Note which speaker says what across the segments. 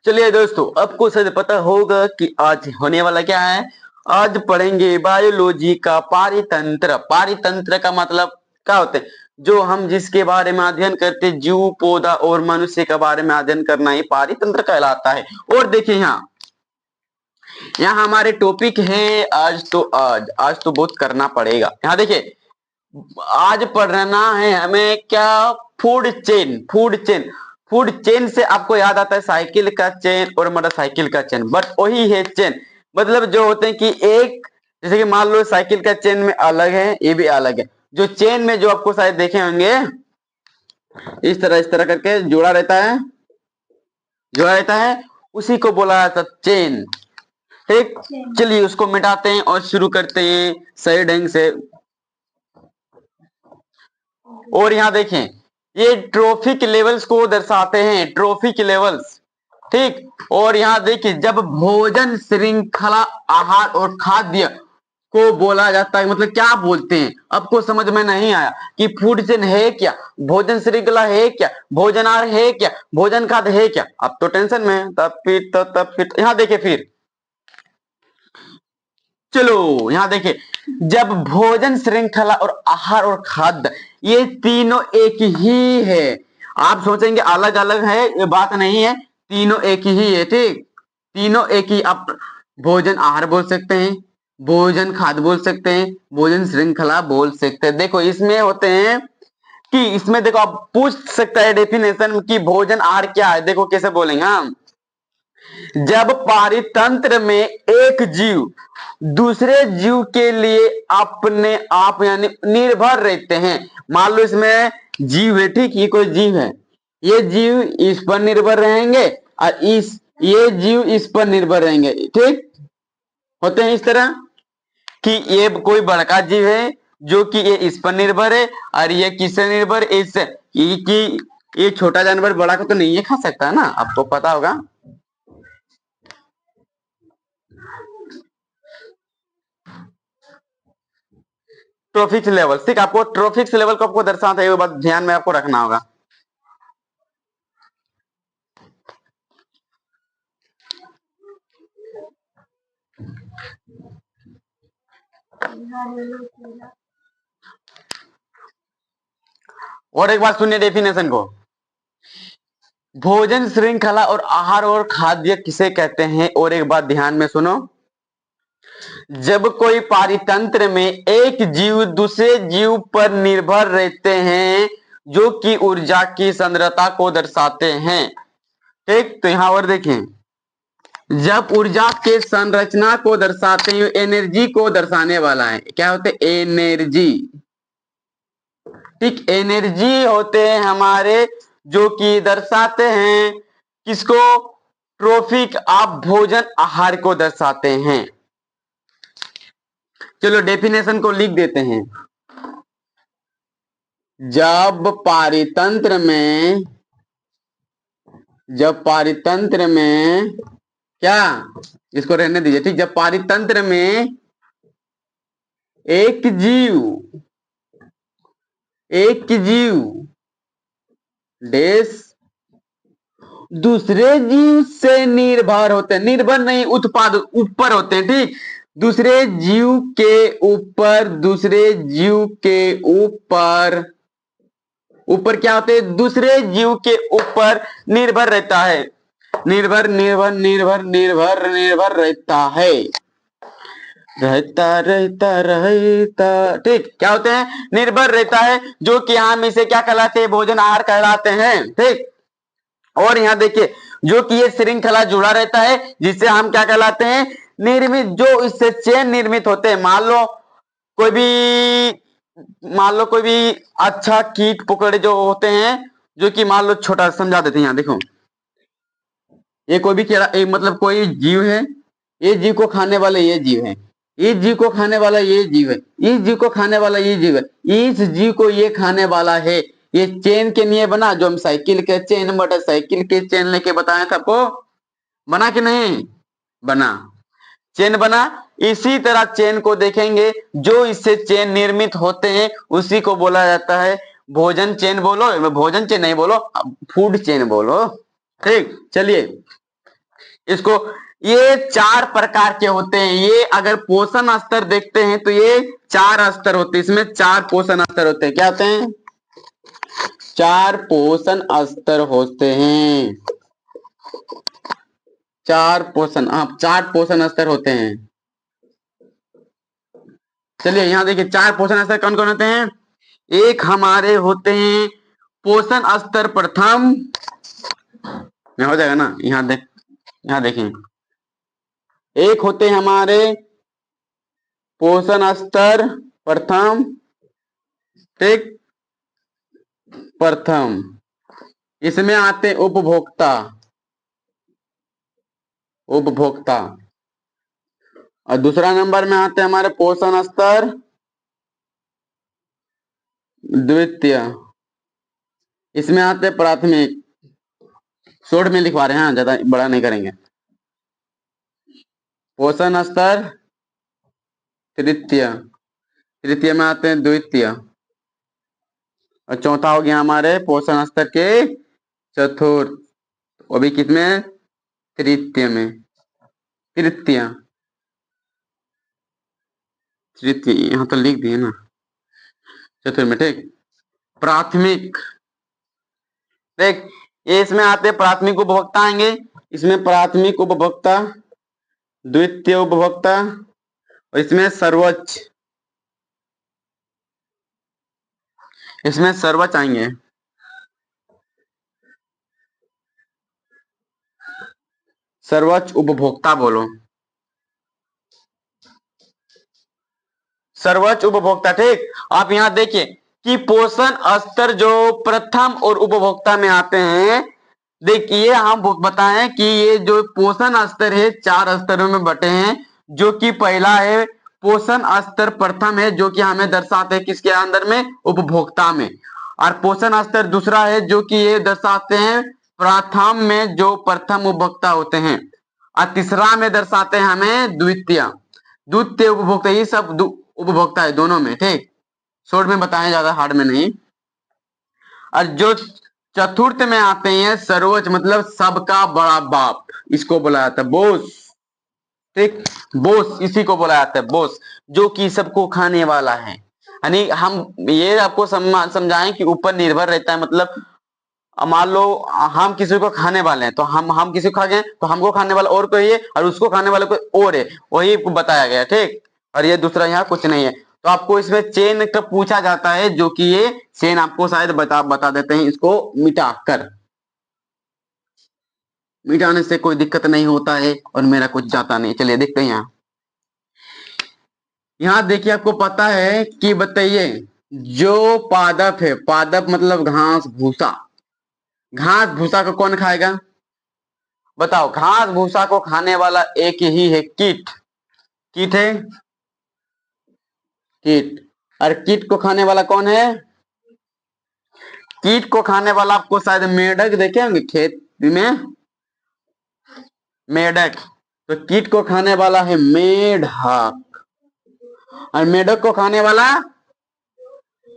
Speaker 1: चलिए दोस्तों, आपको शायद पता होगा कि आज होने वाला क्या है। आज पढ़ेंगे बायोलॉजी का पारितंत्र। पारितंत्र का मतलब क्या होते हैं? जो हम जिसके बारे में अध्ययन करते हैं, जीव, पौधा और मनुष्य के बारे में अध्ययन करना ही पारितंत्र कहलाता है। और देखिए यहाँ हमारे टॉपिक है आज तो बहुत करना पड़ेगा। यहाँ देखिए, आज पढ़ना है हमें क्या? Food chain. फूड चेन से आपको याद आता है साइकिल का चेन और मोटरसाइकिल का चेन, बट वही है चेन। मतलब जो होते हैं कि एक, जैसे कि मान लो साइकिल का चेन में अलग है, ये भी अलग है। जो चेन में जो आपको शायद देखे होंगे, इस तरह करके जोड़ा रहता है, उसी को बोला जाता है चेन। ठीक, चलिए उसको मिटाते हैं और शुरू करते हैं सही ढंग से। और यहाँ देखें, ये ट्रॉफिक लेवल्स को दर्शाते हैं, ट्रॉफिक लेवल्स। ठीक, और यहाँ देखिए, जब भोजन श्रृंखला, आहार और खाद्य को बोला जाता है, मतलब क्या बोलते हैं? आपको समझ में नहीं आया कि फूड चेन है क्या, भोजन श्रृंखला है क्या, भोजन आहार है क्या, भोजन खाद्य है क्या? अब तो टेंशन में। तब फिर यहाँ देखिए, फिर चलो यहाँ देखिए, जब भोजन श्रृंखला और आहार और खाद्य, ये तीनों एक ही है। आप सोचेंगे अलग अलग है, ये बात नहीं है, तीनों एक ही है। ठीक, तीनों एक ही। आप भोजन आहार बोल सकते हैं, भोजन खाद्य बोल सकते हैं, भोजन श्रृंखला बोल सकते हैं। देखो इसमें होते हैं कि इसमें देखो, आप पूछ सकता है डेफिनेशन कि भोजन आहार क्या है। देखो कैसे बोलेंगे हम, जब पारितंत्र में एक जीव दूसरे जीव के लिए अपने आप यानी निर्भर रहते हैं। मान लो इसमें जीव है, ठीक, ये कोई जीव है, ये जीव इस पर निर्भर रहेंगे और ये जीव इस पर निर्भर रहेंगे। ठीक, होते हैं इस तरह कि ये कोई बड़का जीव है जो कि ये इस पर निर्भर है, और ये किससे निर्भर है? इससे कि ये छोटा जानवर बड़ा को तो नहीं ये खा सकता है ना, आपको पता होगा। ट्रॉफिक लेवल, ठीक, आपको ट्रॉफिक लेवल को आपको दर्शाता है, ये बात ध्यान में आपको रखना होगा। और एक बार सुनिए डेफिनेशन को, भोजन श्रृंखला और आहार और खाद्य किसे कहते हैं? और एक बात ध्यान में सुनो, जब कोई पारितंत्र में एक जीव दूसरे जीव पर निर्भर रहते हैं, जो कि ऊर्जा की सांद्रता को दर्शाते हैं। ठीक, तो यहां और देखें, जब ऊर्जा के संरचना को दर्शाते हैं, एनर्जी को दर्शाने वाला है, क्या होते हैं? एनर्जी। ठीक, एनर्जी होते हैं हमारे, जो कि दर्शाते हैं किसको? ट्रॉफिक, आप भोजन आहार को दर्शाते हैं। चलो डेफिनेशन को लिख देते हैं, जब पारितंत्र में क्या, इसको रहने दीजिए। ठीक, जब पारितंत्र में एक जीव देश दूसरे जीव से निर्भर होते हैं, निर्भर नहीं, उत्पाद ऊपर होते हैं। ठीक, दूसरे जीव के ऊपर क्या होते हैं? दूसरे जीव के ऊपर निर्भर रहता है, निर्भर रहता। ठीक, क्या होते हैं? निर्भर रहता है, जो कि हम इसे क्या कहलाते हैं? भोजन आहार कहलाते हैं। ठीक, और यहाँ देखिए, जो कि ये श्रृंखला जुड़ा रहता है, जिसे हम क्या कहलाते हैं? निर्मित। जो इससे चेन निर्मित होते हैं, मान लो कोई भी अच्छा कीट पकड़े जो होते हैं, जो कि मान लो छोटा समझा देते हैं। यहाँ देखो, ये कोई भी कीड़ा, मतलब कोई जीव है, ये जीव को खाने वाला ये जीव है, इस जीव को खाने वाला ये जीव है, इस जीव को खाने वाला ये जीव है, इस जीव को ये खाने वाला है। ये चेन के लिए बना, जो हम साइकिल के चेन, मोटरसाइकिल के चेन लेके बताया था आपको, बना कि नहीं बना? चेन बना। इसी तरह चेन को देखेंगे, जो इससे चेन निर्मित होते हैं, उसी को बोला जाता है भोजन चेन बोलो, भोजन चेन नहीं बोलो, फूड चेन बोलो। ठीक, चलिए इसको, ये 4 प्रकार के होते हैं। ये अगर पोषण स्तर देखते हैं तो ये 4 स्तर होते हैं, इसमें 4 पोषण स्तर होते हैं। क्या होते हैं? 4 पोषण स्तर होते हैं। 4 पोषण, हाँ 4 पोषण स्तर होते हैं। चलिए यहां देखिए 4 पोषण स्तर कौन कौन होते हैं। एक हमारे होते हैं पोषण स्तर प्रथम, हो जाएगा ना, यहाँ देखें, एक होते हैं हमारे पोषण स्तर प्रथम, ठीक, प्रथम, इसमें आते हैं उपभोक्ता, उपभोक्ता। और दूसरा नंबर में आते हैं हमारे पोषण स्तर द्वितीय, इसमें आते हैं प्राथमिक। शॉर्ट में लिखवा रहे हैं, ज्यादा बड़ा नहीं करेंगे। पोषण स्तर तृतीय, तृतीय में आते हैं द्वितीय। और चौथा हो गया हमारे पोषण स्तर के चतुर्थ, वो भी किसमें? तृतीय में, तृतीय, तृतीय यहां तो लिख दिए ना, चतुर्थ में, ठीक। प्राथमिक, देख ये इसमें आते हैं प्राथमिक उपभोक्ता आएंगे, इसमें प्राथमिक उपभोक्ता, द्वितीय उपभोक्ता, और इसमें सर्वोच्च, इसमें सर्वोच्च आएंगे। सर्वोच्च उपभोक्ता बोलो, सर्वोच्च उपभोक्ता, ठीक। आप यहां देखिए कि पोषण स्तर जो प्रथम और उपभोक्ता में आते हैं, देखिए हम बताएं कि ये जो पोषण स्तर है 4 स्तरों में बटे हैं। जो कि पहला है पोषण स्तर प्रथम है, जो कि हमें दर्शाते हैं किसके अंदर में? उपभोक्ता में। और पोषण स्तर दूसरा है जो कि ये दर्शाते हैं प्रथम में, जो प्रथम उपभोक्ता होते हैं। और तीसरा में दर्शाते हैं हमें द्वितीय, द्वितीय उपभोक्ता। ये सब उपभोक्ता है दोनों में, ठीक। शॉर्ट में बताया, ज्यादा हार्ड में नहीं। और जो चतुर्थ में आते हैं सर्वोच्च, मतलब सबका बड़ा बाप, इसको बोला जाता है बोस, ठीक। बोस, इसी को बोला जाता है बोस, जो कि सबको खाने वाला है। यानी हम ये आपको समझाएं कि ऊपर निर्भर रहता है, मतलब मान लो हम किसी को खाने वाले हैं, तो हम किसी को खा गए तो हमको खाने वाला और कोई है, और उसको खाने वाला कोई और है, वही बताया गया, ठीक। और ये दूसरा यहाँ कुछ नहीं है। तो आपको इसमें चेन का पूछा जाता है, जो कि ये चेन आपको शायद बता देते हैं, इसको मिटाकर, मिटाने से कोई दिक्कत नहीं होता है और मेरा कुछ जाता नहीं। चलिए देखते हैं यहाँ, यहाँ देखिए आपको पता है कि बताइए जो पादप है, पादप मतलब घास भूसा, घास भूसा को कौन खाएगा? बताओ, घास भूसा को खाने वाला एक ही है, कीट, कीट है, कीट। और कीट को खाने वाला कौन है? कीट को खाने वाला आपको शायद मेढक देखे होंगे खेत में, मेढक। तो कीट को खाने वाला है मेढक। और मेढक को खाने वाला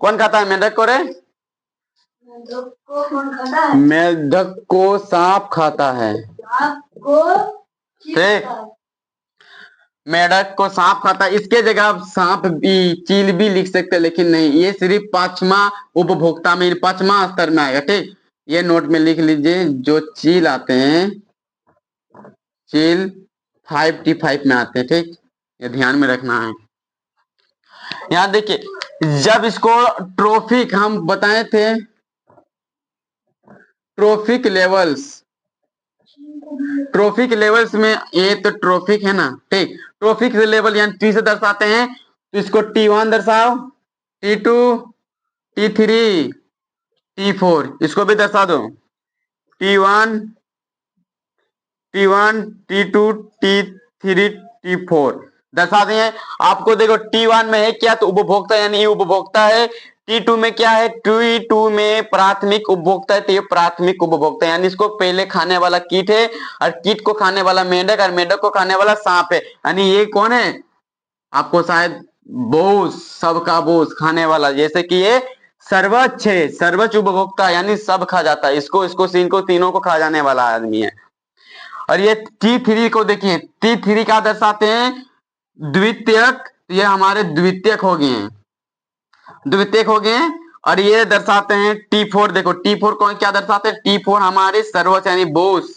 Speaker 1: कौन खाता है? मेढक को रे, मेढक को सांप खाता है, ठीक। मेढक को सांप खाता है, इसके जगह आप सांप भी, चील भी लिख सकते हैं, लेकिन नहीं, ये सिर्फ 5वां उपभोक्ता में, 5वां स्तर में आएगा, ठीक। ये नोट में लिख लीजिए, जो चील आते हैं, चील 5T5 में आते हैं, ठीक। ये ध्यान में रखना है। यहां देखिए जब इसको ट्रोफिक हम बताए थे, ट्रोफिक लेवल्स, ट्रोफिक लेवल्स में ये तो ट्रोफिक है ना, ठीक। ट्रोफिक लेवल यानी टी से दर्शाते हैं, तो इसको T1 दर्शाओ, T2, T3, T4, इसको भी दर्शा दो, T1, T1, T2, T3, T4 दर्शा दिए। आपको देखो T1 में है क्या? तो उपभोक्ता, यानी ये उपभोक्ता है। T2 में क्या है? T2 में प्राथमिक उपभोक्ता है, तो ये प्राथमिक उपभोक्ता, यानी इसको पहले खाने वाला कीट है, और कीट को खाने वाला मेढक, और मेढक को खाने वाला सांप है। यानी ये कौन है? आपको शायद बोस, सबका बोस, खाने वाला, जैसे कि ये सर्वोच्च है, सर्वोच्च उपभोक्ता यानी सब खा जाता है, इसको इसको सीन को तीनों को खा जाने वाला आदमी है। और ये T3 को देखिए, T3 क्या दर्शाते हैं, द्वितीयक, ये हमारे द्वितीयक हो गए हैं, द्वितीयक हो गए हैं। और ये दर्शाते हैं T4, देखो T4 को क्या दर्शाते हैं, T4 हमारे सर्वोच्च यानी बोस,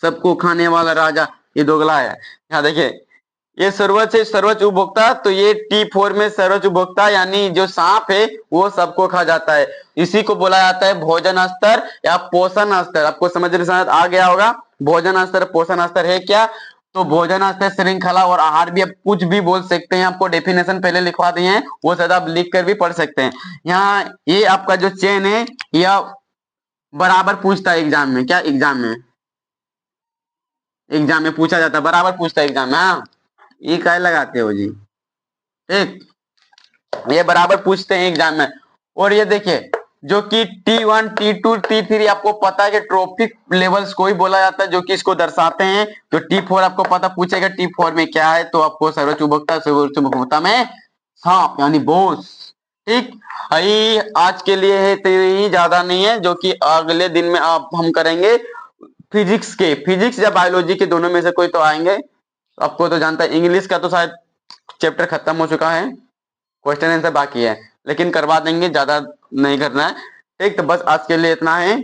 Speaker 1: सबको खाने वाला राजा, ये दोगला है। यहाँ देखिए ये सर्वोच्च है, सर्वोच्च उपभोक्ता, तो ये T4 में सर्वोच्च उपभोक्ता यानी जो सांप है वो सबको खा जाता है। इसी को बोला जाता है भोजन स्तर या पोषण स्तर। आपको समझने समझ आ गया होगा, भोजन स्तर पोषण स्तर है क्या। तो भोजन स्तर, श्रृंखला और आहार भी आप कुछ भी बोल सकते हैं, आपको डेफिनेशन पहले लिखवा दिए हैं, वो शायद आप लिख कर भी पढ़ सकते हैं। यहाँ ये आपका जो चेन है यह बराबर पूछता है एग्जाम में, क्या एग्जाम में, एग्जाम में पूछा जाता है, बराबर पूछता है एग्जाम में। हाँ, ये काय लगाते हो जी, ठीक, ये बराबर पूछते हैं एग्जाम में। और ये देखिए जो कि T1, T2, T3 आपको पता है कि ट्रॉफिक लेवल्स को ही बोला जाता है, जो कि इसको दर्शाते हैं। तो T4 आपको पता पूछेगा T4 में क्या है, तो आपको सर्वोच्च उपभोक्ता, सर्वोच्च उपभोक्ता में सांप यानी बोस, ठीक। यही आज के लिए है, तो यही ज्यादा नहीं है, जो कि अगले दिन में आप हम करेंगे फिजिक्स के, फिजिक्स या बायोलॉजी के दोनों में से कोई तो आएंगे। आपको तो जानता है, इंग्लिश का तो शायद चैप्टर खत्म हो चुका है, क्वेश्चन आंसर बाकी है, लेकिन करवा देंगे, ज्यादा नहीं करना है, ठीक। तो बस आज के लिए इतना है।